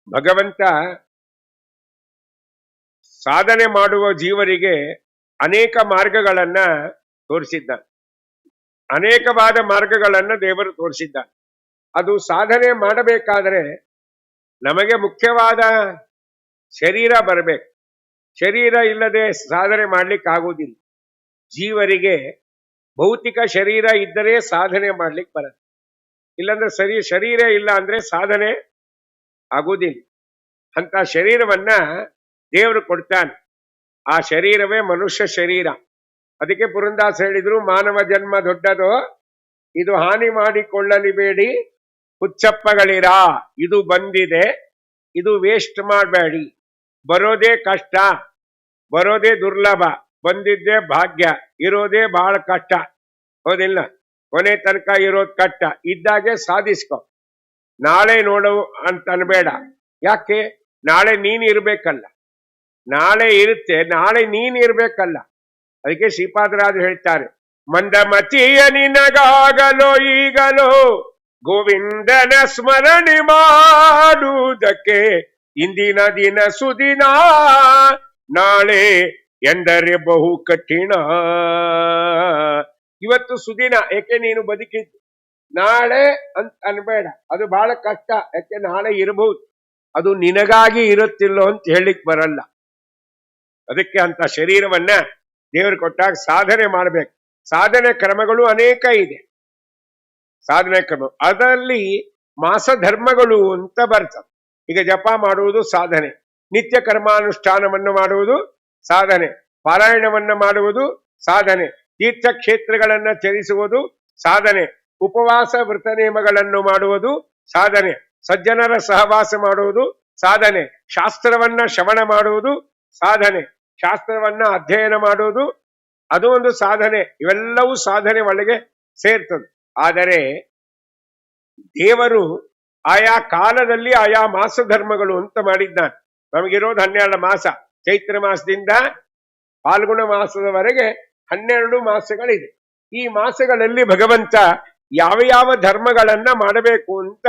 ಭಗವಂತ ಸಾಧನೆ ಮಾಡುವ ಜೀವರಿಗೆ ಅನೇಕ ಮಾರ್ಗಗಳನ್ನ ತೋರಿಸಿದ್ದಾನೆ. ಅನೇಕವಾದ ಮಾರ್ಗಗಳನ್ನ ದೇವರು ತೋರಿಸಿದ್ದಾನೆ. ಅದು ಸಾಧನೆ ಮಾಡಬೇಕಾದರೆ ನಮಗೆ ಮುಖ್ಯವಾದ ಶರೀರ ಬರಬೇಕು. ಶರೀರ ಇಲ್ಲದೆ ಸಾಧನೆ ಮಾಡ್ಲಿಕ್ಕೆ ಆಗುವುದಿಲ್ಲ. ಜೀವರಿಗೆ ಭೌತಿಕ ಶರೀರ ಇದ್ದರೆ ಸಾಧನೆ ಮಾಡ್ಲಿಕ್ಕೆ ಬರುತ್ತೆ. ಇಲ್ಲಾಂದ್ರೆ ಶರೀರ ಇಲ್ಲ ಅಂದ್ರೆ ಸಾಧನೆ ಆಗುವುದಿಲ್ಲ. ಅಂತ ಶರೀರವನ್ನ ದೇವರು ಕೊಡ್ತಾನೆ. ಆ ಶರೀರವೇ ಮನುಷ್ಯ ಶರೀರ. ಅದಕ್ಕೆ ಪುರಂದಾಸ್ ಹೇಳಿದ್ರು, ಮಾನವ ಜನ್ಮ ದೊಡ್ಡದು, ಇದು ಹಾನಿ ಮಾಡಿಕೊಳ್ಳಲಿಬೇಡಿ, ಹುಚ್ಚಪ್ಪಗಳಿರ, ಇದು ಬಂದಿದೆ, ಇದು ವೇಸ್ಟ್ ಮಾಡಬೇಡಿ. ಬರೋದೇ ಕಷ್ಟ, ಬರೋದೇ ದುರ್ಲಭ, ಬಂದಿದ್ದೇ ಭಾಗ್ಯ, ಇರೋದೇ ಬಹಳ ಕಷ್ಟ. ಹೌದಿಲ್ಲ? ಕೊನೆ ತನಕ ಇರೋದು ಕಷ್ಟ. ಇದ್ದಾಗೆ ಸಾಧಿಸ್ಕೊ. ನಾಳೆ ನೋಡು ಅಂತ ಅನ್ಬೇಡ. ಯಾಕೆ? ನಾಳೆ ನೀನ್ ಇರ್ಬೇಕಲ್ಲ. ನಾಳೆ ಇರುತ್ತೆ, ನಾಳೆ ನೀನ್ ಇರ್ಬೇಕಲ್ಲ. ಅದಕ್ಕೆ ಶ್ರೀಪಾದರಾಜರು ಹೇಳ್ತಾರೆ, ಮಂದಮತಿಯ ನಿನಗಾಗಲೋ ಈಗಲೋ ಗೋವಿಂದನ ಸ್ಮರಣೆ ಮಾಡುವುದಕ್ಕೆ ಇಂದಿನ ದಿನ ಸುದಿನ, ನಾಳೆ ಎಂದರೆ ಬಹು ಕಠಿಣ. ಇವತ್ತು ಸುದಿನ, ಯಾಕೆ ನೀನು ಬದುಕಿದ್ದು. ನಾಳೆ ಅಂತ ಅನ್ಬೇಡ, ಅದು ಬಹಳ ಕಷ್ಟ. ಯಾಕೆ? ನಾಳೆ ಇರಬಹುದು, ಅದು ನಿನಗಾಗಿ ಇರುತ್ತಿಲ್ಲೋ ಅಂತ ಹೇಳಿಕ್ ಬರಲ್ಲ. ಅದಕ್ಕೆ ಅಂತ ಶರೀರವನ್ನ ದೇವರು ಕೊಟ್ಟಾಗ ಸಾಧನೆ ಮಾಡಬೇಕು. ಸಾಧನೆ ಕ್ರಮಗಳು ಅನೇಕ ಇದೆ. ಸಾಧನೆ ಕ್ರಮ ಅದರಲ್ಲಿ ಮಾಸ ಧರ್ಮಗಳು ಅಂತ ಬರ್ತದೆ. ಈಗ ಜಪ ಮಾಡುವುದು ಸಾಧನೆ, ನಿತ್ಯ ಕರ್ಮಾನುಷ್ಠಾನವನ್ನು ಮಾಡುವುದು ಸಾಧನೆ, ಪಾರಾಯಣವನ್ನ ಮಾಡುವುದು ಸಾಧನೆ, ತೀರ್ಥಕ್ಷೇತ್ರಗಳನ್ನ ಚರಿಸುವುದು ಸಾಧನೆ, ಉಪವಾಸ ವೃತ ನಿಯಮಗಳನ್ನು ಮಾಡುವುದು ಸಾಧನೆ, ಸಜ್ಜನರ ಸಹವಾಸ ಮಾಡುವುದು ಸಾಧನೆ, ಶಾಸ್ತ್ರವನ್ನ ಶ್ರವಣ ಮಾಡುವುದು ಸಾಧನೆ, ಶಾಸ್ತ್ರವನ್ನ ಅಧ್ಯಯನ ಮಾಡುವುದು ಅದು ಒಂದು ಸಾಧನೆ. ಇವೆಲ್ಲವೂ ಸಾಧನೆ ಒಳಗೆ ಸೇರ್ತದೆ. ಆದರೆ ದೇವರು ಆಯಾ ಕಾಲದಲ್ಲಿ ಆಯಾ ಮಾಸ ಧರ್ಮಗಳು ಅಂತ ಮಾಡಿದ್ದಾನೆ. ನಮಗಿರೋದು 12 ಮಾಸ. ಚೈತ್ರ ಮಾಸದಿಂದ ಫಾಲ್ಗುಣ ಮಾಸದವರೆಗೆ 12 ಮಾಸಗಳಿದೆ. ಈ ಮಾಸಗಳಲ್ಲಿ ಭಗವಂತ ಯಾವ ಯಾವ ಧರ್ಮಗಳನ್ನ ಮಾಡಬೇಕು ಅಂತ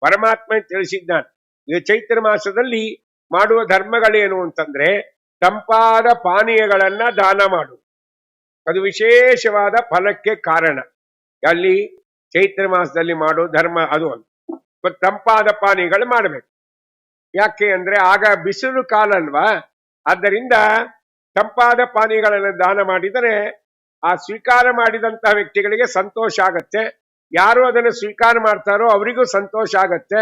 ಪರಮಾತ್ಮ ತಿಳಿಸಿದ್ದಾನೆ. ಈಗ ಚೈತ್ರ ಮಾಸದಲ್ಲಿ ಮಾಡುವ ಧರ್ಮಗಳೇನು ಅಂತಂದ್ರೆ, ತಂಪಾದ ಪಾನೀಯಗಳನ್ನ ದಾನ ಮಾಡು. ಅದು ವಿಶೇಷವಾದ ಫಲಕ್ಕೆ ಕಾರಣ. ಅಲ್ಲಿ ಚೈತ್ರ ಮಾಸದಲ್ಲಿ ಮಾಡೋ ಧರ್ಮ ಅದು ಒಂದು. ತಂಪಾದ ಪಾನೀಯಗಳು ಮಾಡಬೇಕು. ಯಾಕೆ ಅಂದ್ರೆ ಆಗ ಬಿಸಿಲು ಕಾಲ ಅಲ್ವಾ, ಆದ್ದರಿಂದ ತಂಪಾದ ಪಾನೀಯಗಳನ್ನು ದಾನ ಮಾಡಿದರೆ ಆ ಸ್ವೀಕಾರ ಮಾಡಿದಂತಹ ವ್ಯಕ್ತಿಗಳಿಗೆ ಸಂತೋಷ ಆಗತ್ತೆ. ಯಾರು ಅದನ್ನು ಸ್ವೀಕಾರ ಮಾಡ್ತಾರೋ ಅವರಿಗೂ ಸಂತೋಷ ಆಗತ್ತೆ.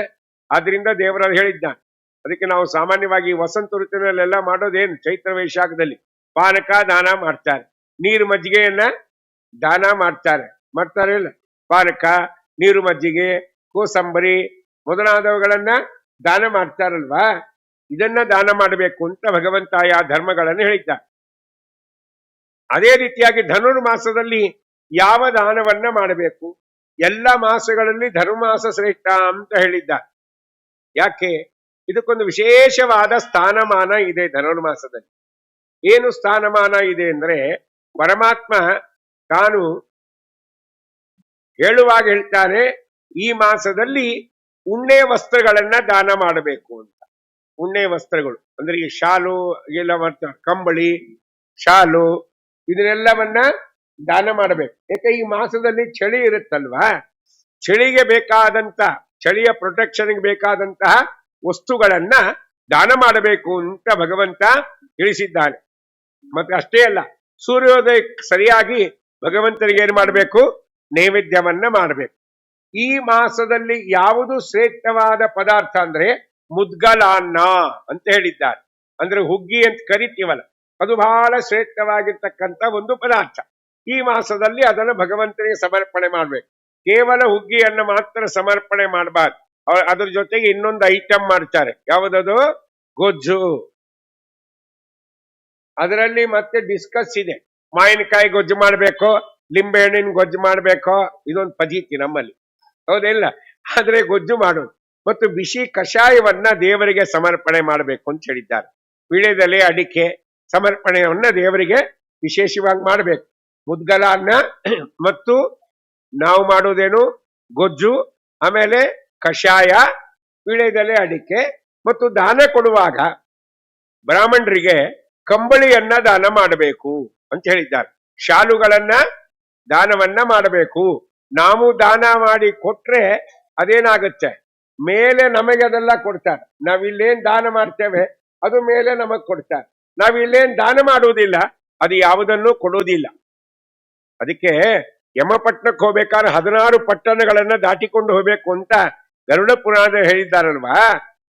ಆದ್ರಿಂದ ದೇವರಲ್ಲಿ ಹೇಳಿದ್ದಾನೆ. ಅದಕ್ಕೆ ನಾವು ಸಾಮಾನ್ಯವಾಗಿ ವಸಂತ ಋತುವಿನಲ್ಲೆಲ್ಲ ಮಾಡೋದೇನು, ಚೈತ್ರ ವೈಶಾಖದಲ್ಲಿ ಪಾನಕ ದಾನ ಮಾಡ್ತಾರೆ, ನೀರು ಮಜ್ಜಿಗೆಯನ್ನ ದಾನ ಮಾಡ್ತಾರೆ. ಇಲ್ಲ? ಪಾನಕ, ನೀರು ಮಜ್ಜಿಗೆ, ಕೋಸಂಬರಿ ಮೊದಲಾದವುಗಳನ್ನ ದಾನ ಮಾಡ್ತಾರಲ್ವಾ. ಇದನ್ನ ದಾನ ಮಾಡಬೇಕು ಅಂತ ಭಗವಂತ ಆ ಧರ್ಮಗಳನ್ನು ಹೇಳಿದ್ದಾರೆ. ಅದೇ ರೀತಿಯಾಗಿ ಧನುರ್ಮಾಸದಲ್ಲಿ ಯಾವ ದಾನವನ್ನ ಮಾಡಬೇಕು? ಎಲ್ಲ ಮಾಸಗಳಲ್ಲಿ ಧನುರ್ಮಾಸ ಶ್ರೇಷ್ಠ ಅಂತ ಹೇಳಿದ್ದಾರೆ. ಯಾಕೆ? ಇದಕ್ಕೊಂದು ವಿಶೇಷವಾದ ಸ್ಥಾನಮಾನ ಇದೆ ಧನುರ್ಮಾಸದಲ್ಲಿ. ಏನು ಸ್ಥಾನಮಾನ ಇದೆ ಅಂದ್ರೆ, ಪರಮಾತ್ಮ ತಾನು ಹೇಳುವಾಗ ಹೇಳ್ತಾನೆ, ಈ ಮಾಸದಲ್ಲಿ ಉಣ್ಣೆ ವಸ್ತ್ರಗಳನ್ನ ದಾನ ಮಾಡಬೇಕು ಅಂತ. ಉಣ್ಣೆ ವಸ್ತ್ರಗಳು ಅಂದ್ರೆ ಈ ಶಾಲು ಎಲ್ಲ ಮಾಡ್ತಾರೆ, ಕಂಬಳಿ, ಶಾಲು, ಇದನ್ನೆಲ್ಲವನ್ನ ದಾನ ಮಾಡಬೇಕು. ಯಾಕೆ? ಈ ಮಾಸದಲ್ಲಿ ಚಳಿ ಇರುತ್ತಲ್ವಾ, ಚಳಿಗೆ ಬೇಕಾದಂತ, ಚಳಿಯ ಪ್ರೊಟೆಕ್ಷನ್ಗೆ ಬೇಕಾದಂತಹ ವಸ್ತುಗಳನ್ನ ದಾನ ಮಾಡಬೇಕು ಅಂತ ಭಗವಂತ ತಿಳಿಸಿದ್ದಾನೆ. ಮತ್ತೆ ಅಷ್ಟೇ ಅಲ್ಲ, ಸೂರ್ಯೋದಯ ಸರಿಯಾಗಿ ಭಗವಂತನಿಗೆ ಏನ್ ಮಾಡಬೇಕು? ನೈವೇದ್ಯವನ್ನ ಮಾಡಬೇಕು. ಈ ಮಾಸದಲ್ಲಿ ಯಾವುದು ಶ್ರೇಷ್ಠವಾದ ಪದಾರ್ಥ ಅಂದ್ರೆ ಮುದ್ಗಲಾನ್ನ ಅಂತ ಹೇಳಿದ್ದಾರೆ. ಅಂದ್ರೆ ಹುಗ್ಗಿ ಅಂತ ಕರಿತೀವಲ್ಲ, ಅದು ಬಹಳ ಶ್ರೇಷ್ಠವಾಗಿರ್ತಕ್ಕಂಥ ಒಂದು ಪದಾರ್ಥ. ಈ ಮಾಸದಲ್ಲಿ ಅದನ್ನು ಭಗವಂತನಿಗೆ ಸಮರ್ಪಣೆ ಮಾಡ್ಬೇಕು. ಕೇವಲ ಹುಗ್ಗಿಯನ್ನು ಮಾತ್ರ ಸಮರ್ಪಣೆ ಮಾಡಬಾರ್ದು. ಅದ್ರ ಜೊತೆಗೆ ಇನ್ನೊಂದು ಐಟಮ್ ಮಾಡ್ತಾರೆ. ಯಾವುದದು? ಗೊಜ್ಜು. ಅದರಲ್ಲಿ ಮತ್ತೆ ಡಿಸ್ಕಸ್ ಇದೆ. ಮಾವಿನಕಾಯಿ ಗೊಜ್ಜು ಮಾಡ್ಬೇಕು, ಲಿಂಬೆ ಹಣ್ಣಿನ ಗೊಜ್ಜು ಮಾಡ್ಬೇಕು, ಇದೊಂದು ಪದ್ಧತಿ ನಮ್ಮಲ್ಲಿ, ಹೌದಿಲ್ಲ? ಆದ್ರೆ ಗೊಜ್ಜು ಮಾಡೋದು ಮತ್ತು ಬಿಸಿ ಕಷಾಯವನ್ನ ದೇವರಿಗೆ ಸಮರ್ಪಣೆ ಮಾಡಬೇಕು ಅಂತ ಹೇಳಿದ್ದಾರೆ. ವೀಳ್ಯದೆಲೆ, ಅಡಿಕೆ ಸಮರ್ಪಣೆಯನ್ನ ದೇವರಿಗೆ ವಿಶೇಷವಾಗಿ ಮಾಡಬೇಕು. ಮುದ್ಗಲನ್ನ ಮತ್ತು ನಾವು ಮಾಡೋದೇನು? ಗೊಜ್ಜು, ಆಮೇಲೆ ಕಷಾಯ, ವೀಳ್ಯದೆಲೆ, ಅಡಿಕೆ, ಮತ್ತು ದಾನ ಕೊಡುವಾಗ ಬ್ರಾಹ್ಮಣರಿಗೆ ಕಂಬಳಿಯನ್ನ ದಾನ ಮಾಡಬೇಕು ಅಂತ ಹೇಳಿದ್ದಾರೆ. ಶಾಲುಗಳನ್ನ ದಾನವನ್ನ ಮಾಡಬೇಕು. ನಾವು ದಾನ ಮಾಡಿ ಕೊಟ್ರೆ ಅದೇನಾಗುತ್ತೆ, ಮೇಲೆ ನಮಗೆ ಅದೆಲ್ಲ ಕೊಡ್ತಾರೆ. ನಾವಿಲ್ಲೇನ್ ದಾನ ಮಾಡ್ತೇವೆ ಅದು ಮೇಲೆ ನಮಗ್ ಕೊಡ್ತಾರೆ. ನಾವಿಲ್ಲೇನ್ ದಾನ ಮಾಡುವುದಿಲ್ಲ ಅದು ಯಾವುದನ್ನು ಕೊಡುವುದಿಲ್ಲ. ಅದಕ್ಕೆ ಯಮಪಟ್ಟಣಕ್ಕೆ ಹೋಗ್ಬೇಕಾದ್ರೆ 16 ಪಟ್ಟಣಗಳನ್ನ ದಾಟಿಕೊಂಡು ಹೋಗ್ಬೇಕು ಅಂತ ಗರುಡ ಪುರಾಣ ಹೇಳಿದ್ದಾರಲ್ವಾ.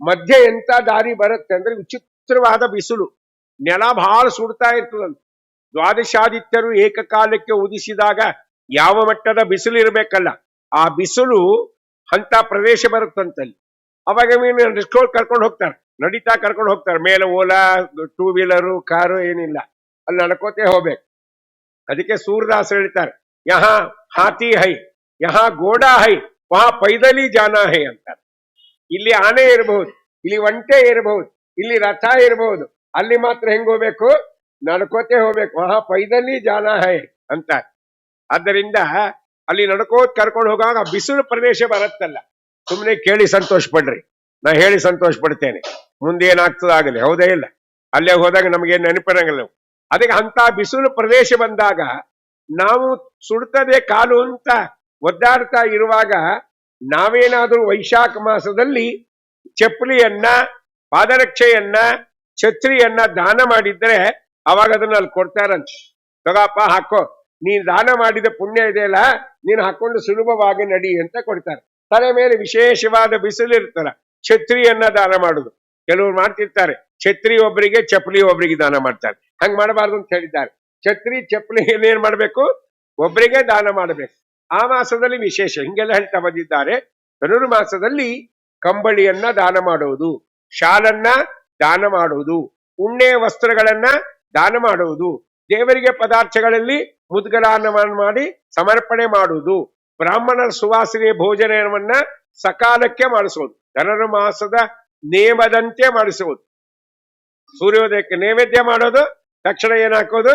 ಮಧ್ಯೆ ಎಂತ ದಾರಿ ಬರುತ್ತೆ ಅಂದ್ರೆ ವಿಚಿತ್ರವಾದ ಬಿಸಿಲು, ನೆಲ ಬಹಳ ಸುಡ್ತಾ ಇರ್ತದಂತ. ದ್ವಾದಶಾದಿತ್ಯರು ಏಕಕಾಲಕ್ಕೆ ಉದಿಸಿದಾಗ ಯಾವ ಮಟ್ಟದ ಬಿಸಿಲು ಇರ್ಬೇಕಲ್ಲ, ಆ ಬಿಸಿಲು ಅಂತ ಪ್ರದೇಶ ಬರುತ್ತಂತಲ್ಲಿ. ಅವಾಗ ರಿಸ್ಕೋಲ್ ಕರ್ಕೊಂಡು ಹೋಗ್ತಾರೆ, ನಡೀತಾ ಕರ್ಕೊಂಡು ಹೋಗ್ತಾರೆ. ಮೇಲೆ ಓಲಾ, 2 ವೀಲರು, ಕಾರು ಏನಿಲ್ಲ, ಅಲ್ಲಿ ನಡ್ಕೋತೆ ಹೋಗ್ಬೇಕು. ಅದಕ್ಕೆ ಸೂರ್ಯದಾಸ್ ಹೇಳ್ತಾರೆ, ಯಹಾ ಹಾತಿ ಹೈ, ಯಹಾ ಗೋಡಾ ಹೈ, ವಹಾ ಪೈದಲಿ ಜಾನಾ ಹೈ ಅಂತಾರೆ. ಇಲ್ಲಿ ಆನೆ ಇರಬಹುದು, ಇಲ್ಲಿ ಒಂಟೆ ಇರಬಹುದು, ಇಲ್ಲಿ ರಥ ಇರಬಹುದು, ಅಲ್ಲಿ ಮಾತ್ರ ಹೆಂಗ್ ಹೋಗ್ಬೇಕು, ನಡ್ಕೋತೆ ಹೋಗ್ಬೇಕು. ವಹಾ ಪೈದಲಿ ಜಾನಾ ಹೈ ಅಂತ. ಆದ್ದರಿಂದ ಅಲ್ಲಿ ನಡ್ಕೋತ್ ಕರ್ಕೊಂಡು ಹೋಗುವಾಗ ಬಿಸಿಲು ಪ್ರದೇಶ ಬರುತ್ತಲ್ಲ, ಸುಮ್ಮನೆ ಕೇಳಿ ಸಂತೋಷ ಪಡ್ರಿ, ನಾ ಹೇಳಿ ಸಂತೋಷ ಪಡ್ತೇನೆ, ಮುಂದೆ ಏನಾಗ್ತದಾಗಲಿ, ಹೌದೇ ಇಲ್ಲ. ಅಲ್ಲೇ ಹೋದಾಗ ನಮಗೇನು ನೆನಪಿರಂಗಿಲ್ಲ. ಅದಕ್ಕೆ ಅಂತ ಬಿಸಿಲು ಪ್ರದೇಶ ಬಂದಾಗ ನಾವು ಸುಡ್ತದೆ ಕಾಲು ಅಂತ ಒದ್ದಾಡ್ತಾ ಇರುವಾಗ ನಾವೇನಾದ್ರೂ ವೈಶಾಖ ಮಾಸದಲ್ಲಿ ಚಪ್ಪಲಿಯನ್ನ, ಪಾದರಕ್ಷೆಯನ್ನ, ಛತ್ರಿಯನ್ನ ದಾನ ಮಾಡಿದ್ರೆ ಅವಾಗ ಅದನ್ನ ಅಲ್ಲಿ ಕೊಡ್ತಾರಂತೆ. ತಗಪ್ಪ ಹಾಕೋ, ನೀನ್ ದಾನ ಮಾಡಿದ ಪುಣ್ಯ ಇದೆಯಲ್ಲ, ನೀನು ಹಾಕೊಂಡು ಸುಲಭವಾಗಿ ನಡಿ ಅಂತ ಕೊಡ್ತಾರೆ. ತಲೆ ಮೇಲೆ ವಿಶೇಷವಾದ ಬಿಸಿಲು ಇರ್ತಾರ, ಛತ್ರಿಯನ್ನ ದಾನ ಮಾಡುದು. ಕೆಲವರು ಮಾಡ್ತಿರ್ತಾರೆ, ಛತ್ರಿ ಒಬ್ಬರಿಗೆ ಚಪ್ಪಲಿ ಒಬ್ಬರಿಗೆ ದಾನ ಮಾಡ್ತಾರೆ. ಹಂಗ್ ಮಾಡಬಾರ್ದು ಅಂತ ಹೇಳಿದ್ದಾರೆ. ಛತ್ರಿ ಚಪ್ಪಲಿ ಏನ್ ಮಾಡ್ಬೇಕು, ಒಬ್ಬರಿಗೆ ದಾನ ಮಾಡಬೇಕು. ಆ ಮಾಸದಲ್ಲಿ ವಿಶೇಷ ಹಿಂಗೆಲ್ಲ ಹೇಳ್ತಾ ಬಂದಿದ್ದಾರೆ. ಧನುರ್ಮಾಸದಲ್ಲಿ ಕಂಬಳಿಯನ್ನ ದಾನ ಮಾಡುವುದು, ಶಾಲನ್ನ ದಾನ ಮಾಡುವುದು, ಉಣ್ಣೆ ವಸ್ತ್ರಗಳನ್ನ ದಾನ ಮಾಡುವುದು, ದೇವರಿಗೆ ಪದಾರ್ಥಗಳಲ್ಲಿ ಮುದ್ಗಲಾನ್ನವನ್ನು ಮಾಡಿ ಸಮರ್ಪಣೆ ಮಾಡುವುದು, ಬ್ರಾಹ್ಮಣರ ಸುವಾಸನೆ ಭೋಜನವನ್ನ ಸಕಾಲಕ್ಕೆ ಮಾಡಿಸುವುದು, ಧನುರ್ಮಾಸದ ನೇಮದಂತೆ ಮಾಡಿಸುವುದು. ಸೂರ್ಯೋದಯಕ್ಕೆ ನೈವೇದ್ಯ ಮಾಡೋದು, ತಕ್ಷಣ ಏನಾಕೋದು,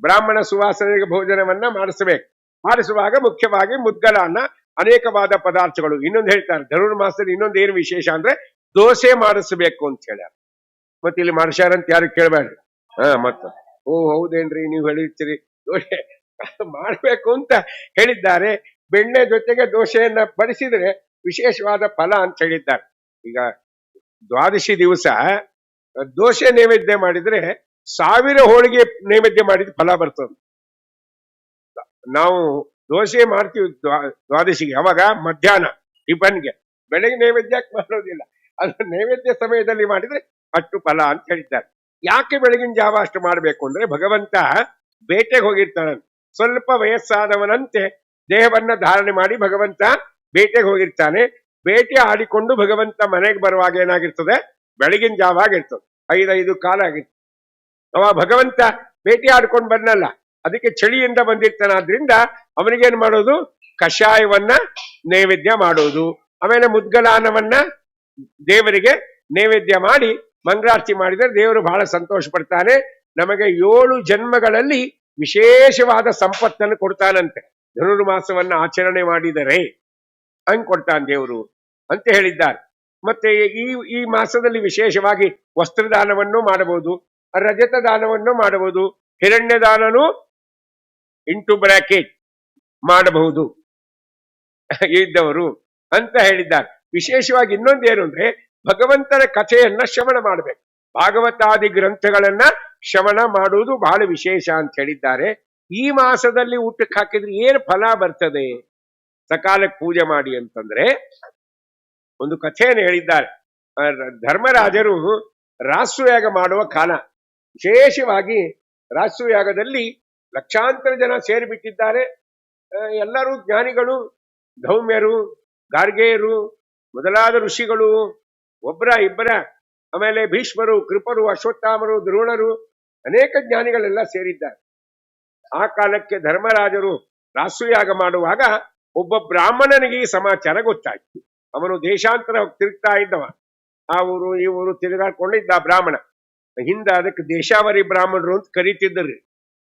ಬ್ರಾಹ್ಮಣ ಸುವಾಸನೆಗೆ ಭೋಜನವನ್ನ ಮಾಡಿಸಬೇಕು. ಮಾಡಿಸುವಾಗ ಮುಖ್ಯವಾಗಿ ಮುದ್ಗಲಾನ್ನ, ಅನೇಕವಾದ ಪದಾರ್ಥಗಳು. ಇನ್ನೊಂದು ಹೇಳ್ತಾರೆ, ಧನುರ್ಮಾಸದಲ್ಲಿ ಇನ್ನೊಂದು ಏನು ವಿಶೇಷ ಅಂದ್ರೆ ದೋಸೆ ಮಾಡಿಸಬೇಕು ಅಂತ ಹೇಳ್ಯಾರ. ಮತ್ತೆ ಇಲ್ಲಿ ಮಾಡಿಸ್ಯಾರಂತ ಯಾರು ಕೇಳಬೇಡ್ರಿ. ಮತ್ತ ಓ ಹೌದೇನ್ರಿ ನೀವು ಹೇಳಿರ್ತೀರಿ, ದೋಸೆ ಮಾಡ್ಬೇಕು ಅಂತ ಹೇಳಿದ್ದಾರೆ. ಬೆಣ್ಣೆ ಜೊತೆಗೆ ದೋಸೆಯನ್ನ ಬಡಿಸಿದ್ರೆ ವಿಶೇಷವಾದ ಫಲ ಅಂತ ಹೇಳಿದ್ದಾರೆ. ಈಗ ದ್ವಾದಶಿ ದಿವಸ ದೋಸೆ ನೈವೇದ್ಯ ಮಾಡಿದ್ರೆ 1000 ಹೋಳಿಗೆ ನೈವೇದ್ಯ ಮಾಡಿದ ಫಲ ಬರ್ತದೆ. ನಾವು ದೋಸೆ ಮಾಡ್ತೀವಿ ದ್ವಾದಶಿಗೆ, ಅವಾಗ ಮಧ್ಯಾಹ್ನ ಟಿಫನ್ಗೆ, ಬೆಳಗ್ಗೆ ನೈವೇದ್ಯಕ್ಕೆ ಮಾಡೋದಿಲ್ಲ. ಅದು ನೈವೇದ್ಯ ಸಮಯದಲ್ಲಿ ಮಾಡಿದ್ರೆ ಅಷ್ಟು ಫಲ ಅಂತ ಹೇಳಿದ್ದಾರೆ. ಯಾಕೆ ಬೆಳಗಿನ ಜಾವ ಅಷ್ಟು ಮಾಡ್ಬೇಕು ಅಂದ್ರೆ, ಭಗವಂತ ಬೇಟೆಗೆ ಹೋಗಿರ್ತಾನೆ. ಸ್ವಲ್ಪ ವಯಸ್ಸಾದವನಂತೆ ದೇಹವನ್ನ ಧಾರಣೆ ಮಾಡಿ ಭಗವಂತ ಬೇಟೆಗೆ ಹೋಗಿರ್ತಾನೆ. ಬೇಟೆ ಆಡಿಕೊಂಡು ಭಗವಂತ ಮನೆಗೆ ಬರುವಾಗ ಏನಾಗಿರ್ತದೆ, ಬೆಳಗಿನ ಜಾವ ಆಗಿರ್ತದೆ, 5 ಕಾಲ ಆಗಿರ್ತದೆ. ಅವ ಭಗವಂತ ಬೇಟೆ ಆಡ್ಕೊಂಡು ಬಂದಲ್ಲ, ಅದಕ್ಕೆ ಚಳಿಯಿಂದ ಬಂದಿರ್ತಾನಾದ್ರಿಂದ ಅವನಿಗೇನ್ ಮಾಡೋದು, ಕಷಾಯವನ್ನ ನೈವೇದ್ಯ ಮಾಡುವುದು. ಆಮೇಲೆ ಮುದ್ಗಲಾನವನ್ನ ದೇವರಿಗೆ ನೈವೇದ್ಯ ಮಾಡಿ ಮಂಗಳಾರತಿ ಮಾಡಿದರೆ ದೇವರು ಬಹಳ ಸಂತೋಷ ಪಡ್ತಾನೆ. ನಮಗೆ 7 ಜನ್ಮಗಳಲ್ಲಿ ವಿಶೇಷವಾದ ಸಂಪತ್ತನ್ನು ಕೊಡ್ತಾನಂತೆ, ಧನುರ್ಮಾಸವನ್ನ ಆಚರಣೆ ಮಾಡಿದರೆ ಹಂಗ್ ಕೊಡ್ತಾನೆ ದೇವರು ಅಂತ ಹೇಳಿದ್ದಾರೆ. ಮತ್ತೆ ಈ ಮಾಸದಲ್ಲಿ ವಿಶೇಷವಾಗಿ ವಸ್ತ್ರದಾನವನ್ನು ಮಾಡಬಹುದು, ರಜತ ದಾನವನ್ನು ಮಾಡಬಹುದು, ಹಿರಣ್ಯ ದಾನನು ಇಂಟು ಬ್ರಾಕೆಟ್ ಮಾಡಬಹುದು ಇದ್ದವರು ಅಂತ ಹೇಳಿದ್ದಾರೆ. ವಿಶೇಷವಾಗಿ ಇನ್ನೊಂದೇನು ಅಂದ್ರೆ, ಭಗವಂತನ ಕಥೆಯನ್ನ ಶ್ರವಣ ಮಾಡಬೇಕು. ಭಾಗವತಾದಿ ಗ್ರಂಥಗಳನ್ನ ಶ್ರವಣ ಮಾಡುವುದು ಬಹಳ ವಿಶೇಷ ಅಂತ ಹೇಳಿದ್ದಾರೆ. ಈ ಮಾಸದಲ್ಲಿ ಊಟಕ್ಕೆ ಹಾಕಿದ್ರೆ ಏನು ಫಲ ಬರ್ತದೆ, ಸಕಾಲಕ್ಕೆ ಪೂಜೆ ಮಾಡಿ ಅಂತಂದ್ರೆ ಒಂದು ಕಥೆಯನ್ನು ಹೇಳಿದ್ದಾರೆ. ಧರ್ಮರಾಜರು ರಾಷ್ಟ್ರಯಾಗ ಮಾಡುವ ಕಾಲ, ವಿಶೇಷವಾಗಿ ರಾಷ್ಟ್ರಯಾಗದಲ್ಲಿ ಲಕ್ಷಾಂತರ ಜನ ಸೇರಿಬಿಟ್ಟಿದ್ದಾರೆ. ಎಲ್ಲರೂ ಜ್ಞಾನಿಗಳು, ಧೌಮ್ಯರು, ಗಾರ್ಗೆಯರು ಮೊದಲಾದ ಋಷಿಗಳು, ಒಬ್ಬರ ಇಬ್ಬರ, ಆಮೇಲೆ ಭೀಷ್ಮರು, ಕೃಪರು, ಅಶ್ವತ್ಥಾಮರು, ದ್ರೋಣರು, ಅನೇಕ ಜ್ಞಾನಿಗಳೆಲ್ಲ ಸೇರಿದ್ದಾರೆ. ಆ ಕಾಲಕ್ಕೆ ಧರ್ಮರಾಜರು ರಾಷ್ಟ್ರಯಾಗ ಮಾಡುವಾಗ ಒಬ್ಬ ಬ್ರಾಹ್ಮಣನಿಗೆ ಈ ಸಮಾಚಾರ ಗೊತ್ತಾಯ್ತು. ಅವನು ದೇಶಾಂತರ ತಿರುಗ್ತಾ ಇದ್ದವ, ಆ ಊರು ಈ ಊರು ತಿರುಗಾಡ್ಕೊಂಡಿದ್ದ ಬ್ರಾಹ್ಮಣ. ಹಿಂದ ಅದಕ್ಕೆ ದೇಶಾವರಿ ಬ್ರಾಹ್ಮಣರು ಅಂತ ಕರೀತಿದ್ರಿ.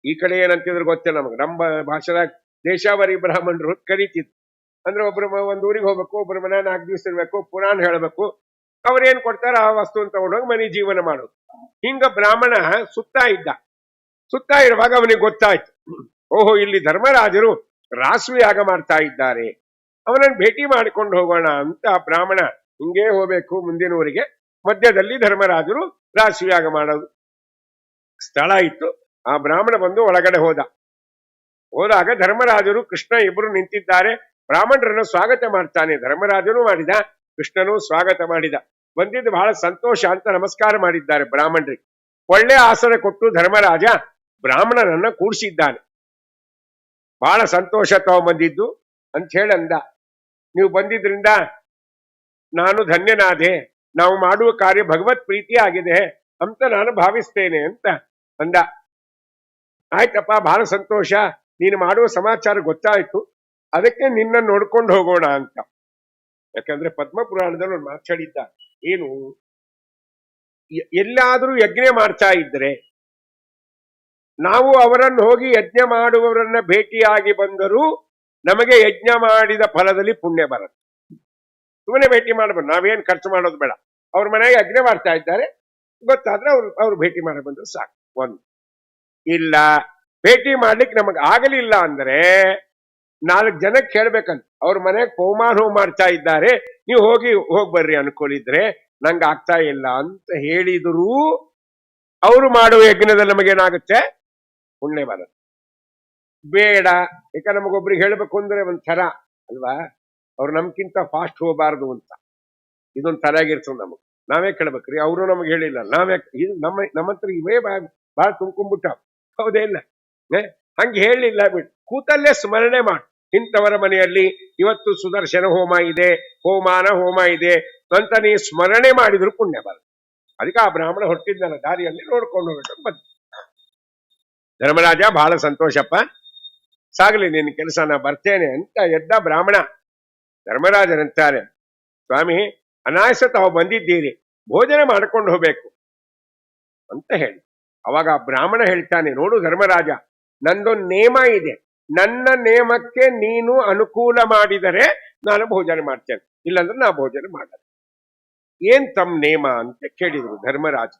ಈ ಕಡೆ ಏನಂತಿದ್ರು ಗೊತ್ತಿಲ್ಲ ನಮಗೆ, ನಮ್ಮ ಭಾಷೆದಾಗ ದೇಶಾವರಿ ಬ್ರಾಹ್ಮಣರು ಅಂತ ಕರೀತಿದ್ರು. ಅಂದ್ರೆ ಒಬ್ರು ಒಂದ್ ಊರಿಗೆ ಹೋಗ್ಬೇಕು, ಒಬ್ರು ಮನೆ 4 ದಿವಸ ಇರ್ಬೇಕು, ಪುರಾಣ ಹೇಳ್ಬೇಕು, ಅವ್ರೇನ್ ಕೊಡ್ತಾರ ಆ ವಸ್ತುವನ್ನು ತಗೊಂಡೋಗಿ ಮನೆ ಜೀವನ ಮಾಡೋದು. ಹಿಂಗ ಬ್ರಾಹ್ಮಣ ಸುತ್ತಾ ಇರುವಾಗ ಅವನಿಗೆ ಗೊತ್ತಾಯ್ತು, ಓಹೋ ಇಲ್ಲಿ ಧರ್ಮರಾಜರು ರಾಸಯಾಗ ಮಾಡ್ತಾ ಇದ್ದಾರೆ, ಅವನನ್ನು ಭೇಟಿ ಮಾಡಿಕೊಂಡು ಹೋಗೋಣ ಅಂತ ಬ್ರಾಹ್ಮಣ ಹಿಂಗೇ ಹೋಗ್ಬೇಕು ಮುಂದಿನ ಊರಿಗೆ. ಮಧ್ಯದಲ್ಲಿ ಧರ್ಮರಾಜರು ರಾಸಯಾಗ ಮಾಡೋದು ಸ್ಥಳ ಇತ್ತು. ಆ ಬ್ರಾಹ್ಮಣ ಬಂದು ಒಳಗಡೆ ಹೋದಾಗ ಧರ್ಮರಾಜರು ಕೃಷ್ಣ ಇಬ್ರು ನಿಂತಿದ್ದಾರೆ. ಬ್ರಾಹ್ಮಣರನ್ನು ಸ್ವಾಗತ ಮಾಡ್ತಾನೆ. ಧರ್ಮರಾಜನು ಮಾಡಿದ, ಕೃಷ್ಣನು ಸ್ವಾಗತ ಮಾಡಿದ. ಬಂದಿದ್ದು ಬಹಳ ಸಂತೋಷ ಅಂತ ನಮಸ್ಕಾರ ಮಾಡಿದ್ದಾರೆ ಬ್ರಾಹ್ಮಣರಿಗೆ. ಒಳ್ಳೆ ಆಸನ ಕೊಟ್ಟು ಧರ್ಮರಾಜ ಬ್ರಾಹ್ಮಣರನ್ನ ಕೂಡಿಸಿದ್ದಾನೆ. ಬಹಳ ಸಂತೋಷ ತಾವು ಬಂದಿದ್ದು ಅಂತ ಹೇಳಿ ಅಂದ. ನೀವು ಬಂದಿದ್ರಿಂದ ನಾನು ಧನ್ಯನಾದೆ, ನಾವು ಮಾಡುವ ಕಾರ್ಯ ಭಗವತ್ ಪ್ರೀತಿ ಆಗಿದೆ ಅಂತ ನಾನು ಭಾವಿಸ್ತೇನೆ ಅಂತ ಅಂದ. ಆಯ್ತಪ್ಪ, ಬಹಳ ಸಂತೋಷ, ನೀನು ಮಾಡುವ ಸಮಾಚಾರ ಗೊತ್ತಾಯ್ತು, ಅದಕ್ಕೆ ನಿನ್ನ ನೋಡ್ಕೊಂಡು ಹೋಗೋಣ ಅಂತ. ಯಾಕಂದ್ರೆ ಪದ್ಮ ಪುರಾಣದಲ್ಲಿ ಒಂದು ಮಾತಾಡಿದ್ದ, ಏನು ಎಲ್ಲಾದ್ರೂ ಯಜ್ಞ ಮಾಡ್ತಾ ಇದ್ರೆ ನಾವು ಅವರನ್ನು ಹೋಗಿ ಯಜ್ಞ ಮಾಡುವವರನ್ನ ಭೇಟಿಯಾಗಿ ಬಂದರೂ ನಮಗೆ ಯಜ್ಞ ಮಾಡಿದ ಫಲದಲ್ಲಿ ಪುಣ್ಯ ಬರುತ್ತೆ. ಸುಮ್ಮನೆ ಭೇಟಿ ಮಾಡಬಾರ್ದು, ನಾವೇನ್ ಖರ್ಚು ಮಾಡೋದು ಬೇಡ. ಅವ್ರ ಮನೆಗೆ ಯಜ್ಞ ಮಾಡ್ತಾ ಇದ್ದಾರೆ ಗೊತ್ತಾದ್ರೆ ಅವ್ರು ಭೇಟಿ ಮಾಡಿ ಬಂದ್ರೆ ಸಾಕು. ಒಂದು ಇಲ್ಲ, ಭೇಟಿ ಮಾಡ್ಲಿಕ್ಕೆ ನಮಗ್ ಆಗಲಿಲ್ಲ ಅಂದ್ರೆ 4 ಜನಕ್ಕೆ ಹೇಳ್ಬೇಕಂತ, ಅವ್ರ ಮನೆಗೆ ಹೋಮ ಮಾಡ್ತಾ ಇದ್ದಾರೆ, ನೀವು ಹೋಗ್ಬರ್ರಿ ಅನ್ಕೊಳ್ಳಿದ್ರೆ ನಂಗೆ ಆಗ್ತಾ ಇಲ್ಲ ಅಂತ ಹೇಳಿದ್ರು ಅವರು ಮಾಡುವ ಯಜ್ಞದಲ್ಲಿ ನಮಗೇನಾಗುತ್ತೆ, ಪುಣ್ಯ ಬರುತ್ತೆ. ಬೇಡ, ಯಾಕ ನಮಗೊಬ್ರಿಗೆ ಹೇಳ್ಬೇಕು ಅಂದ್ರೆ ಒಂಥರ ಅಲ್ವಾ, ಅವ್ರು ನಮ್ಗಿಂತ ಫಾಸ್ಟ್ ಹೋಗಬಾರ್ದು ಅಂತ ಇದೊಂದು ತಲೆಯಾಗಿರ್ತದೆ ನಮಗ್. ನಾವೇ ಕೇಳ್ಬೇಕ್ರಿ, ಅವರು ನಮ್ಗೆ ಹೇಳಿಲ್ಲ, ನಾವೇ ನಮ್ಮ ಹತ್ರ ಇವೇ ಬಹಳ ತುಂಬ್ಕೊಂಡ್ಬಿಟ್ಟ. ಹೌದೇ ಇಲ್ಲ? ಹಂಗೆ ಹೇಳಿಲ್ಲ ಬಿಟ್ಟು ಕೂತಲ್ಲೇ ಸ್ಮರಣೆ ಮಾಡಿ, ಇಂಥವರ ಮನೆಯಲ್ಲಿ ಇವತ್ತು ಸುದರ್ಶನ ಹೋಮ ಇದೆ, ಹೋಮಾನ ಹೋಮ ಇದೆ ಅಂತ ನೀ ಸ್ಮರಣೆ ಮಾಡಿದ್ರು ಪುಣ್ಯ ಬರುತ್ತೆ. ಅದಕ್ಕೆ ಆ ಬ್ರಾಹ್ಮಣ ಹೊಟ್ಟಿದ್ದಲ್ಲ, ದಾರಿಯಲ್ಲಿ ನೋಡ್ಕೊಂಡು ಹೋಗ್ಬಿಟ್ಟು ಬಂದ. ಧರ್ಮರಾಜ ಬಹಳ ಸಂತೋಷಪ್ಪ, ಸಾಗಲಿ ನಿನ್ನ ಕೆಲಸ, ನಾ ಬರ್ತೇನೆ ಅಂತ ಎದ್ದ ಬ್ರಾಹ್ಮಣ. ಧರ್ಮರಾಜರಂತಾರೆ, ಸ್ವಾಮಿ ಅನಾಯಾಸ ತಾವು ಬಂದಿದ್ದೀರಿ, ಭೋಜನ ಮಾಡ್ಕೊಂಡು ಹೋಗ್ಬೇಕು ಅಂತ ಹೇಳಿ. ಅವಾಗ ಬ್ರಾಹ್ಮಣ ಹೇಳ್ತಾನೆ, ನೋಡು ಧರ್ಮರಾಜ, ನಂದೊಂದು ನೇಮ ಇದೆ, ನನ್ನ ನೇಮಕ್ಕೆ ನೀನು ಅನುಕೂಲ ಮಾಡಿದರೆ ನಾನು ಭೋಜನ ಮಾಡ್ತೇನೆ, ಇಲ್ಲಾಂದ್ರೆ ನಾ ಭೋಜನ ಮಾಡಲ್ಲ. ಏನ್ ತಮ್ಮ ನೇಮ ಅಂತ ಕೇಳಿದ್ರು ಧರ್ಮರಾಜ.